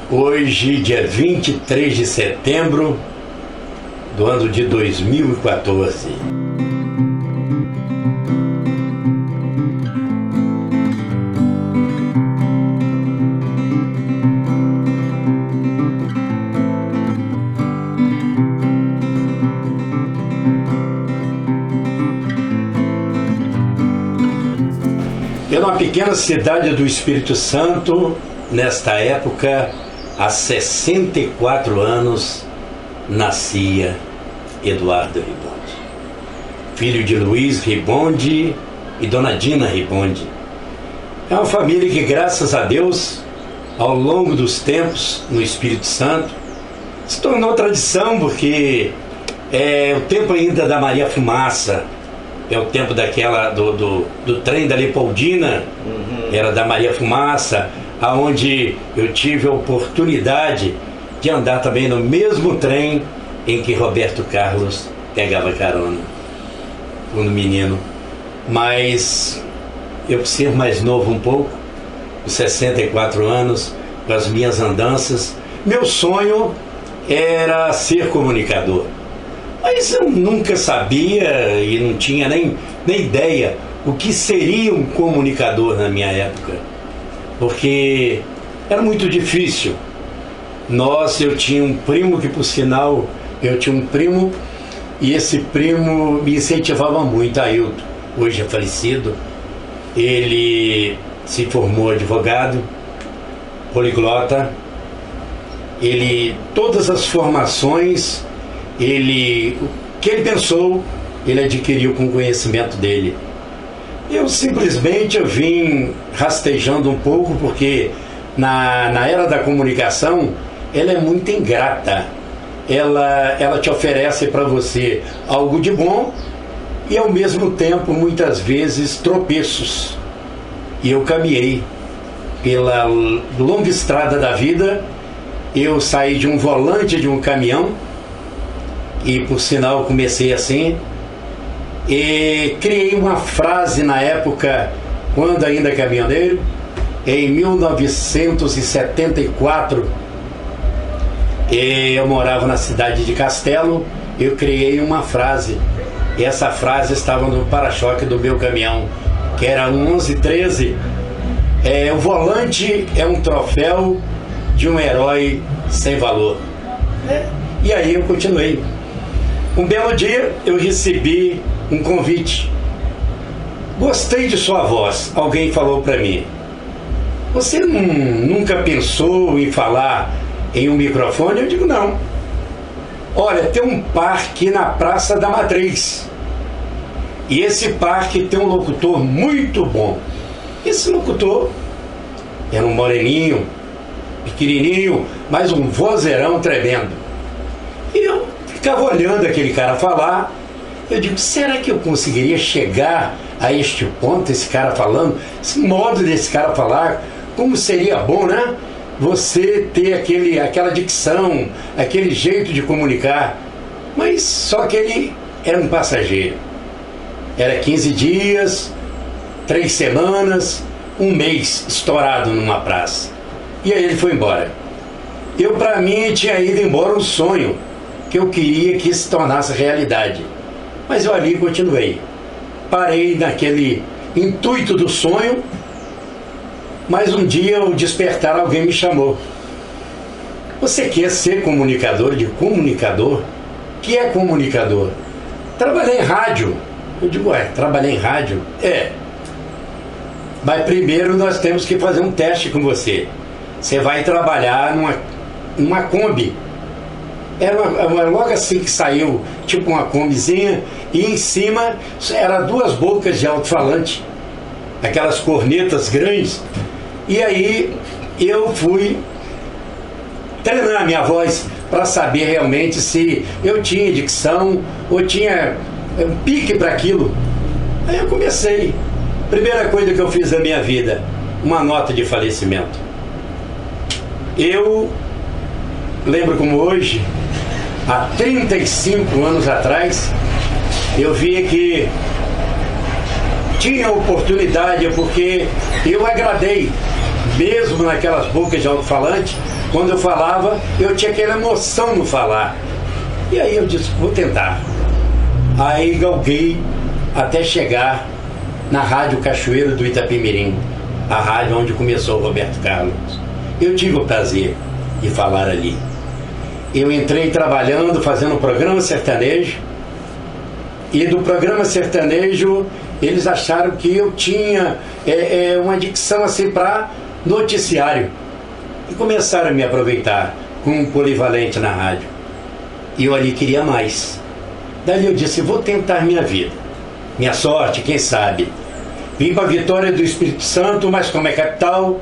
Hoje, dia 23 de setembro do ano de 2014. É uma pequena cidade do Espírito Santo, nesta época, há 64 anos, nascia Eduardo Ribonde, filho de Luiz Ribonde e Dona Dina Ribonde. É uma família que, graças a Deus, ao longo dos tempos, no Espírito Santo, se tornou tradição, porque é o tempo ainda da Maria Fumaça, é o tempo do trem da Leopoldina, era da Maria Fumaça, aonde eu tive a oportunidade de andar também no mesmo trem em que Roberto Carlos pegava carona, quando menino. Mas eu, por ser mais novo um pouco, com 64 anos, com as minhas andanças, meu sonho era ser comunicador. Mas eu nunca sabia e não tinha nem ideia o que seria um comunicador na minha época, porque era muito difícil. Eu tinha um primo que, por sinal, e esse primo me incentivava muito, Ailton, hoje é falecido. Ele se formou advogado, poliglota, todas as formações, o que ele pensou, ele adquiriu com o conhecimento dele. Eu simplesmente vim rastejando um pouco, porque na era da comunicação, ela é muito ingrata. Ela te oferece para você algo de bom e, ao mesmo tempo, muitas vezes, tropeços. E eu caminhei pela longa estrada da vida. Eu saí de um volante de um caminhão, e, por sinal, comecei assim, e criei uma frase na época, quando ainda caminhoneiro, em 1974, eu morava na cidade de Castelo. Eu criei uma frase, e essa frase estava no para-choque do meu caminhão, que era 1113, o volante é um troféu de um herói sem valor. E aí eu continuei. Um belo dia eu recebi um convite. Gostei de sua voz, alguém falou para mim. Você nunca pensou em falar em um microfone? Eu digo, não. Olha, tem um parque na Praça da Matriz, e esse parque tem um locutor muito bom. Esse locutor era um moreninho, pequenininho, mas um vozeirão tremendo. E eu ficava olhando aquele cara falar. Eu digo, será que eu conseguiria chegar a este ponto, esse cara falando, esse modo desse cara falar? Como seria bom, né? Você ter aquela dicção, aquele jeito de comunicar. Mas só que ele era um passageiro. Era 15 dias, 3 semanas, um mês estourado numa praça. E aí ele foi embora. Para mim, tinha ido embora um sonho que eu queria que se tornasse realidade. Mas eu ali continuei. Parei naquele intuito do sonho, mas um dia, ao despertar, alguém me chamou. Você quer ser comunicador? De comunicador? O que é comunicador? Trabalhei em rádio. Eu digo, trabalhei em rádio? Mas primeiro nós temos que fazer um teste com você. Você vai trabalhar numa Kombi. Era logo assim que saiu, tipo uma Kombizinha, e em cima era 2 bocas de alto-falante, aquelas cornetas grandes. E aí eu fui treinar a minha voz para saber realmente se eu tinha dicção ou tinha um pique para aquilo. Aí eu comecei. Primeira coisa que eu fiz na minha vida, uma nota de falecimento. Eu lembro como hoje, há 35 anos atrás, eu vi que tinha oportunidade, porque eu agradei, mesmo naquelas bocas de alto-falante, quando eu falava, eu tinha aquela emoção no falar. E aí eu disse, vou tentar. Aí galguei até chegar na Rádio Cachoeira do Itapemirim, a rádio onde começou o Roberto Carlos. Eu tive o prazer de falar ali. Eu entrei trabalhando, fazendo um programa sertanejo, e do programa sertanejo eles acharam que eu tinha uma dicção assim para noticiário, e começaram a me aproveitar como um polivalente na rádio. E eu ali queria mais. Daí eu disse, vou tentar minha vida, minha sorte, quem sabe. Vim para Vitória do Espírito Santo, mas como é capital,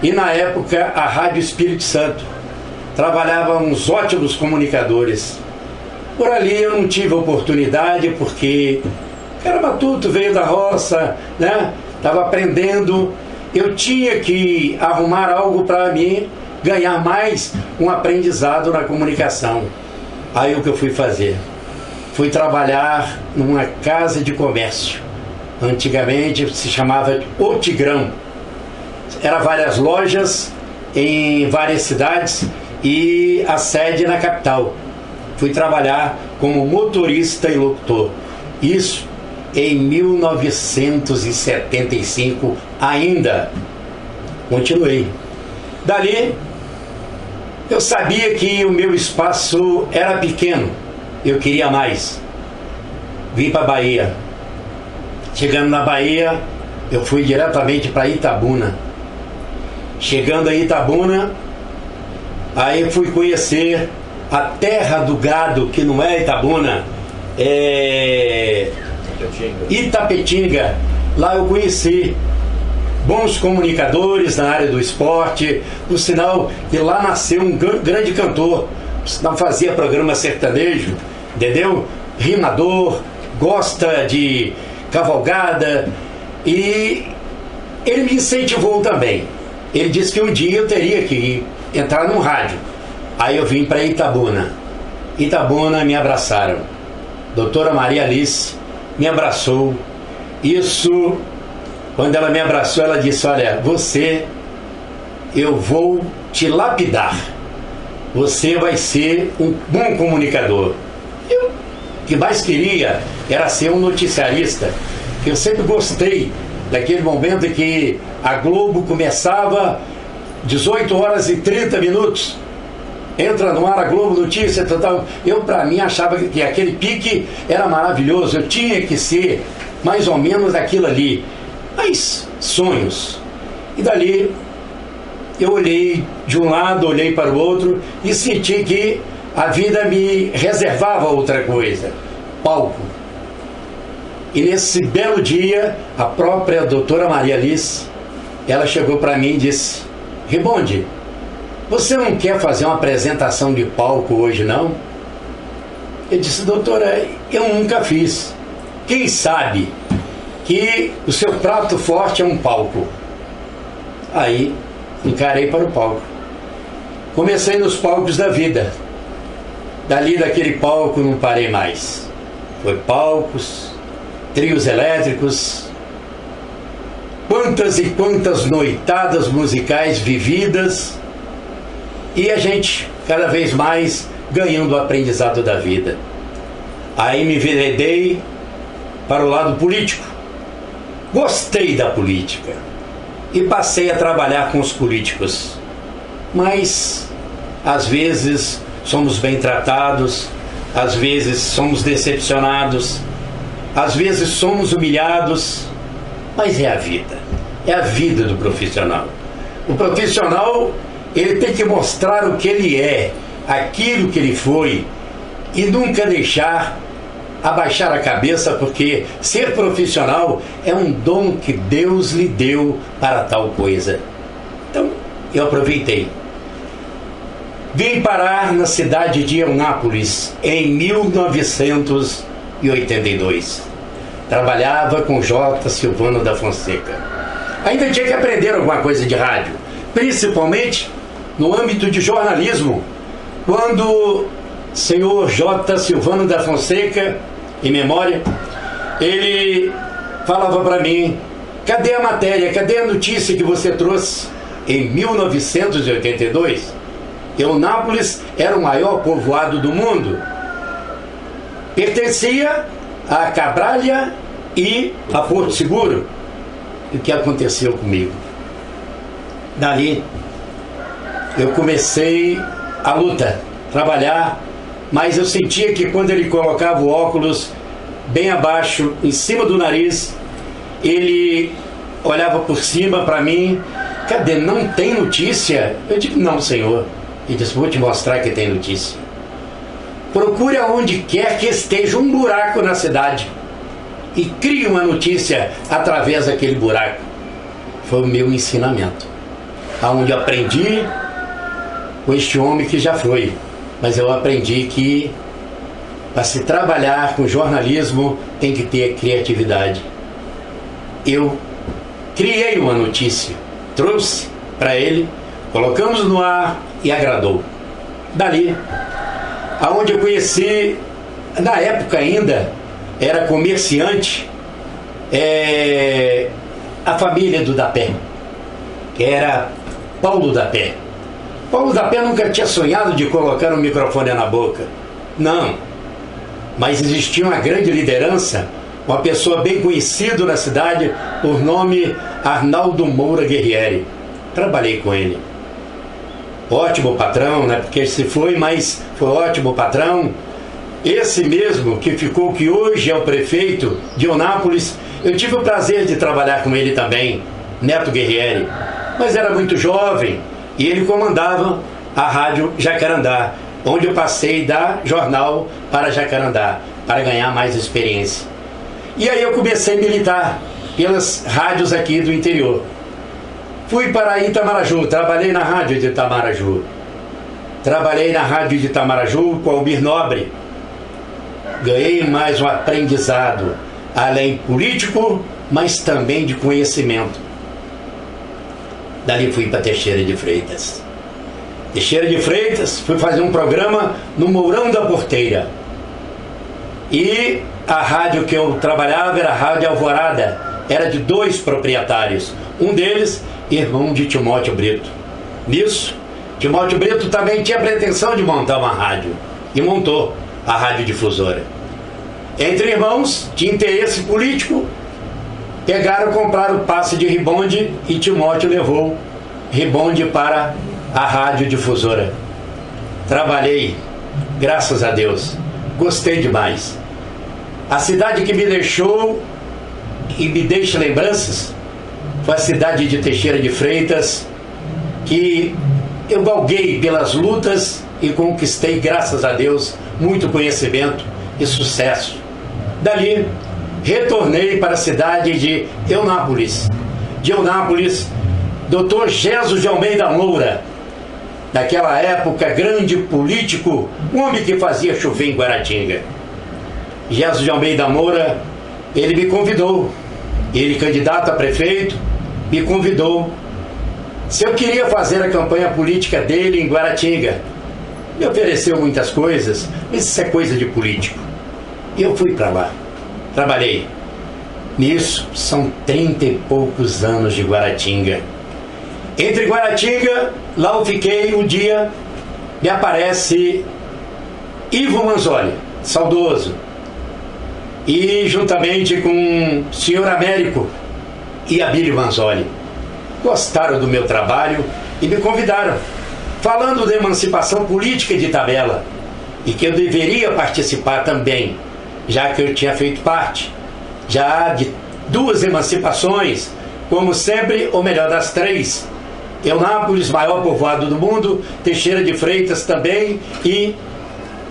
e na época a Rádio Espírito Santo trabalhava uns ótimos comunicadores. Por ali eu não tive oportunidade, porque era matuto, veio da roça, né? Estava aprendendo. Eu tinha que arrumar algo para mim ganhar mais um aprendizado na comunicação. Aí o que eu fui fazer? Fui trabalhar numa casa de comércio. Antigamente se chamava O Tigrão. Eram várias lojas em várias cidades e a sede na capital. Fui trabalhar como motorista e locutor. Isso em 1975 ainda. Continuei. Dali, eu sabia que o meu espaço era pequeno. Eu queria mais. Vim para a Bahia. Chegando na Bahia, eu fui diretamente para Itabuna. Chegando a Itabuna, aí fui conhecer a terra do gado, que não é Itabuna, é Itapetinga. Lá eu conheci bons comunicadores na área do esporte, por sinal que lá nasceu um grande cantor, por sinal fazia programa sertanejo, entendeu? Rimador, gosta de cavalgada, e ele me incentivou também. Ele disse que um dia eu teria que entrar num rádio. Aí eu vim para Itabuna. Itabuna me abraçaram. Doutora Maria Alice me abraçou. Isso, quando ela me abraçou, ela disse, olha, eu vou te lapidar. Você vai ser um bom comunicador. Eu, o que mais queria era ser um noticiarista. Eu sempre gostei daquele momento em que a Globo começava 18h30. Entra no ar a Globo Notícia, total. Eu, para mim, achava que aquele pique era maravilhoso. Eu tinha que ser mais ou menos aquilo ali. Mas sonhos. E dali eu olhei de um lado, olhei para o outro e senti que a vida me reservava outra coisa. Palco. E nesse belo dia, a própria doutora Maria Alice, ela chegou para mim e disse, Ribonde, você não quer fazer uma apresentação de palco hoje, não? Eu disse, doutora, eu nunca fiz. Quem sabe que o seu prato forte é um palco? Aí, encarei para o palco. Comecei nos palcos da vida. Dali daquele palco não parei mais. Foi palcos, trios elétricos, quantas e quantas noitadas musicais vividas, e a gente cada vez mais ganhando o aprendizado da vida. Aí me enveredei para o lado político. Gostei da política e passei a trabalhar com os políticos. Mas às vezes somos bem tratados, às vezes somos decepcionados, às vezes somos humilhados, mas é a vida do profissional. O profissional, ele tem que mostrar o que ele é, aquilo que ele foi, e nunca deixar abaixar a cabeça, porque ser profissional é um dom que Deus lhe deu para tal coisa. Então, eu aproveitei. Vim parar na cidade de Eunápolis em 1982. Trabalhava com J. Silvano da Fonseca. Ainda tinha que aprender alguma coisa de rádio, principalmente no âmbito de jornalismo, quando o senhor J. Silvano da Fonseca, em memória, ele falava para mim, cadê a matéria, cadê a notícia que você trouxe em 1982? Eunápolis era o maior povoado do mundo. Pertencia a Cabralha e a Porto Seguro. E o que aconteceu comigo? Dali, eu comecei a luta, trabalhar, mas eu sentia que quando ele colocava o óculos bem abaixo, em cima do nariz, ele olhava por cima para mim. Cadê? Não tem notícia? Eu digo, não, senhor. Ele disse, vou te mostrar que tem notícia. Procure aonde quer que esteja um buraco na cidade e crie uma notícia através daquele buraco. Foi o meu ensinamento, aonde eu aprendi com este homem que já foi, mas eu aprendi que para se trabalhar com jornalismo tem que ter criatividade. Eu criei uma notícia, trouxe para ele, colocamos no ar e agradou. Dali, aonde eu conheci, na época ainda, era comerciante, a família do Dapé, que era Paulo Dapé. Paulo Dapé nunca tinha sonhado de colocar um microfone na boca, não, mas existia uma grande liderança, uma pessoa bem conhecida na cidade, por nome Arnaldo Moura Guerrieri. Trabalhei com ele. Ótimo patrão, né? Porque se foi, mas foi ótimo patrão. Esse mesmo que ficou, que hoje é o prefeito de Eunápolis, eu tive o prazer de trabalhar com ele também, Neto Guerrieri, mas era muito jovem e ele comandava a Rádio Jacarandá, onde eu passei da jornal para Jacarandá, para ganhar mais experiência. E aí eu comecei a militar pelas rádios aqui do interior. Fui para Itamaraju, trabalhei na rádio de Itamaraju. Trabalhei na rádio de Itamaraju com Almir Nobre. Ganhei mais um aprendizado, além político, mas também de conhecimento. Dali fui para Teixeira de Freitas. Teixeira de Freitas, fui fazer um programa no Mourão da Porteira. E a rádio que eu trabalhava era a Rádio Alvorada. Era de 2 proprietários. Um deles, irmão de Timóteo Brito. Nisso, Timóteo Brito também tinha pretensão de montar uma rádio. E montou a Rádio Difusora. Entre irmãos, tinha interesse político. Pegaram, compraram o passe de Ribonde e Timóteo levou Ribonde para a Rádio Difusora. Trabalhei, graças a Deus. Gostei demais. A cidade que me deixou e me deixa lembranças foi a cidade de Teixeira de Freitas, que eu galguei pelas lutas e conquistei, graças a Deus, muito conhecimento e sucesso. Dali, retornei para a cidade de Eunápolis. De Eunápolis, Dr. Jesus de Almeida Moura, naquela época, grande político, um homem que fazia chover em Guaratinga. Jesus de Almeida Moura, ele me convidou, ele candidato a prefeito, me convidou se eu queria fazer a campanha política dele em Guaratinga. Me ofereceu muitas coisas, mas isso é coisa de político. E eu fui para lá, trabalhei. Nisso, são 30 e poucos anos de Guaratinga. Entre Guaratinga, lá eu fiquei um dia, me aparece Ivo Manzoli, saudoso, e juntamente com o senhor Américo e a Billy Manzoli. Gostaram do meu trabalho e me convidaram, falando da emancipação política de Itabela, e que eu deveria participar também, já que eu tinha feito parte já de 2 emancipações, como sempre, ou melhor, das 3. Eunápolis, maior povoado do mundo, Teixeira de Freitas também, e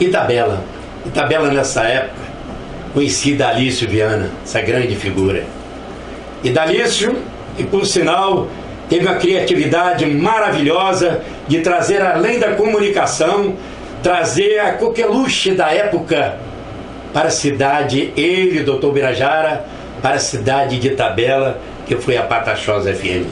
Itabela. Itabela, nessa época, conheci Dalício Viana, essa grande figura. E Dalício, e por sinal, teve a criatividade maravilhosa de trazer, além da comunicação, trazer a coqueluche da época para a cidade, ele, o doutor Birajara, para a cidade de Itabela, que foi a Pataxós FM.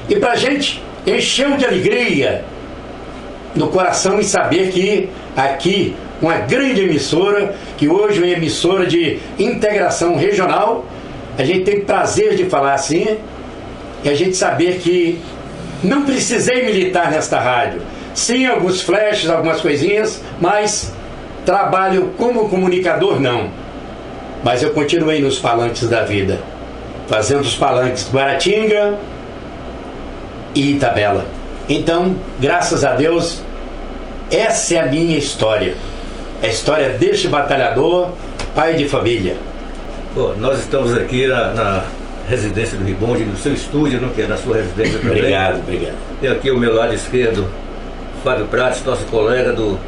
E para a gente, encheu de alegria no coração em saber que aqui, uma grande emissora, que hoje é uma emissora de integração regional, a gente tem prazer de falar assim, e a gente saber que não precisei militar nesta rádio, Sim, alguns flashes, algumas coisinhas, mas trabalho como comunicador não. Mas eu continuei nos palanques da vida, fazendo os palanques Guaratinga e Itabela. Então, graças a Deus, essa é a minha história. A história deste batalhador, pai de família. Bom, nós estamos aqui na residência do Ribonde, no seu estúdio, que é na sua residência também. Obrigado. Tem aqui ao meu lado esquerdo, Fábio Prates, nosso colega do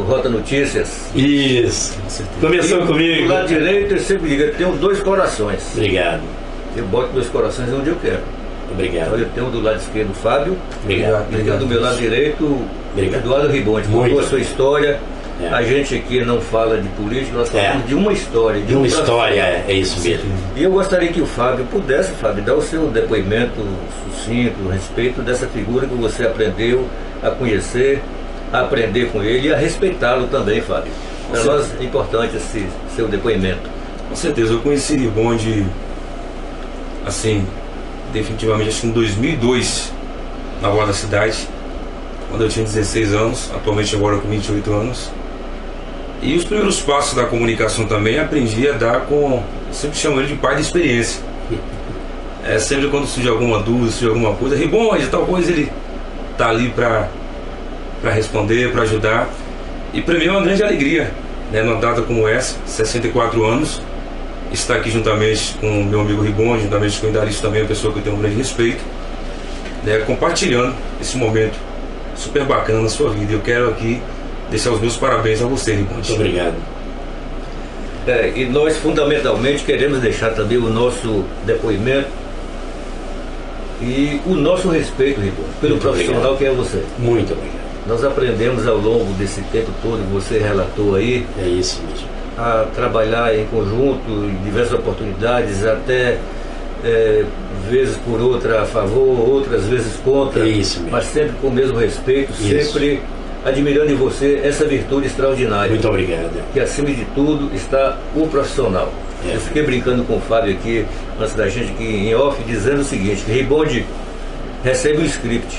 Rota Notícias. Isso. Começou comigo. Do lado direito, eu sempre digo, eu tenho 2 corações. Obrigado. Eu boto 2 corações onde eu quero. Obrigado. Então eu tenho do lado esquerdo o Fábio. Obrigado. E tenho do meu lado direito Obrigado. Eduardo Ribonde. Contou a sua história. A gente aqui não fala de política, nós falamos de uma história. De uma história, é isso mesmo. E eu gostaria que o Fábio pudesse, dar o seu depoimento sucinto a respeito dessa figura que você aprendeu a conhecer, a aprender com ele e a respeitá-lo também, Fábio. Para nós é importante esse seu depoimento. Com certeza, eu conheci Ribonde, assim, definitivamente, acho que em 2002, na Rua da Cidade, quando eu tinha 16 anos, atualmente agora com 28 anos. E os primeiros passos da comunicação também aprendi a dar com, sempre chamo ele de pai de experiência. Sempre quando surge alguma dúvida, surge alguma coisa, Ribonde, tal coisa, ele tá ali para responder, para ajudar. E para mim é uma grande alegria, numa data como essa, 64 anos, estar aqui juntamente com o meu amigo Ribonde, juntamente com o Idalício também, uma pessoa que eu tenho um grande respeito, compartilhando esse momento super bacana na sua vida. Eu quero aqui deixar os meus parabéns a você, Ribonde. Muito obrigado. E nós fundamentalmente queremos deixar também o nosso depoimento e o nosso respeito, Ribonde, pelo Muito profissional obrigado. que é você. Muito obrigado. Nós aprendemos ao longo desse tempo todo que você relatou aí É isso mesmo. a trabalhar em conjunto, em diversas oportunidades, até vezes por outra a favor, outras vezes contra, É isso mesmo. mas sempre com o mesmo respeito, Isso. sempre admirando em você essa virtude extraordinária. Muito obrigado. Que acima de tudo está o profissional. É. Eu fiquei brincando com o Fábio aqui, antes da gente aqui em off, dizendo o seguinte, que Ribonde recebe um script.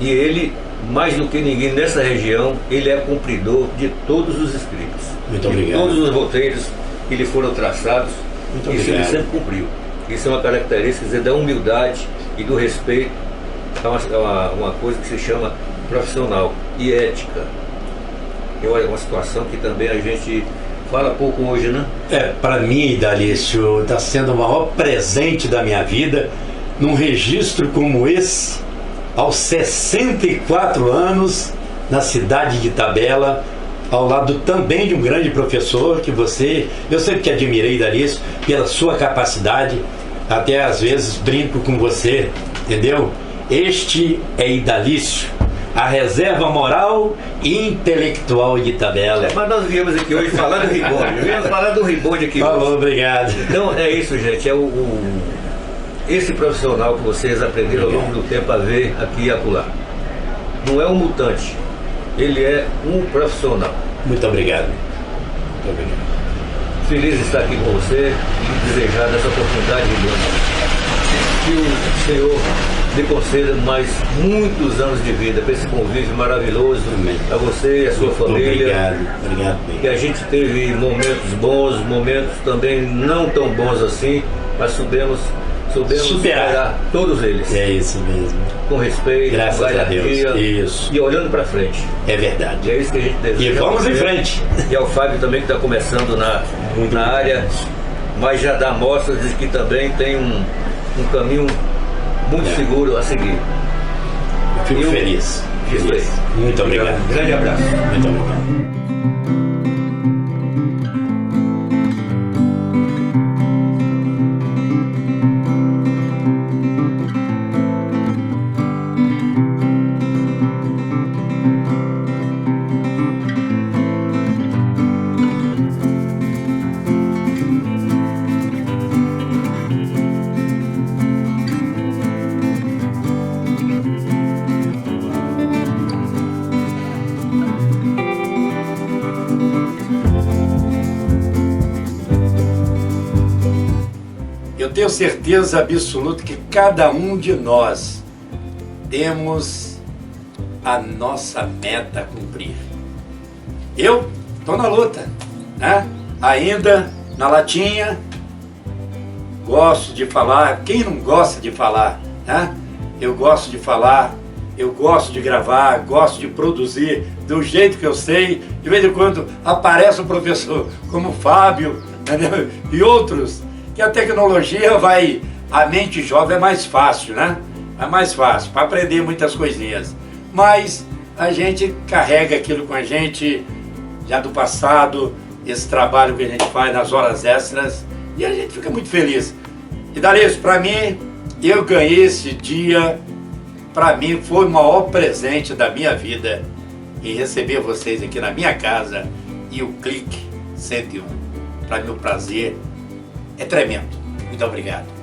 E ele, mais do que ninguém nessa região, ele é cumpridor de todos os scripts. Muito de obrigado. todos os roteiros que lhe foram traçados. Muito Isso obrigado. ele sempre cumpriu. Isso é uma característica, quer dizer, da humildade e do respeito. É uma coisa que se chama profissional e ética. É uma situação que também a gente fala pouco hoje, né? Para mim, Idalício, está sendo o maior presente da minha vida num registro como esse, aos 64 anos, na cidade de Itabela, ao lado também de um grande professor que eu sempre te admirei, Idalício, pela sua capacidade, até às vezes brinco com você, entendeu? Este é Idalício, a reserva moral e intelectual de Itabela. Mas nós viemos aqui hoje falar do Ribonde. Viemos falar do Ribonde aqui hoje. Falou, obrigado. Então é isso, gente. Esse profissional que vocês aprenderam ao longo do tempo a ver aqui e acolá. Não é um mutante. Ele é um profissional. Muito obrigado. Muito obrigado. Feliz de estar aqui com você e desejar dessa oportunidade, Ribonde. Que o Senhor lhe conceda mais muitos anos de vida para esse convívio maravilhoso. Amém. A você e a sua família. Obrigado Que bem. a gente teve momentos bons, momentos também não tão bons assim, mas soubemos superar todos eles. É isso mesmo. Com respeito, Graças com a Deus. garantia Isso. e olhando para frente. É E verdade. é isso que a gente deseja. E vamos em frente. E ao Fábio também que está começando na área, mas já dá mostras de que também tem um caminho muito seguro a seguir. Fico Eu- feliz. Isso aí. Muito obrigado. Grande abraço. Muito obrigado. Eu tenho certeza absoluta que cada um de nós temos a nossa meta a cumprir. Eu estou na luta, né? Ainda na latinha, gosto de falar. Quem não gosta de falar, né? Eu gosto de falar, eu gosto de gravar, gosto de produzir do jeito que eu sei. De vez em quando aparece um professor como o Fábio, entendeu? E outros, que a tecnologia vai, a mente jovem é mais fácil, né? É mais fácil para aprender muitas coisinhas. Mas a gente carrega aquilo com a gente já do passado, esse trabalho que a gente faz nas horas extras, e a gente fica muito feliz. E Darlison, para mim, eu ganhei esse dia, para mim foi o maior presente da minha vida, em receber vocês aqui na minha casa e o Clique 101. Para mim o prazer é tremendo. Muito obrigado.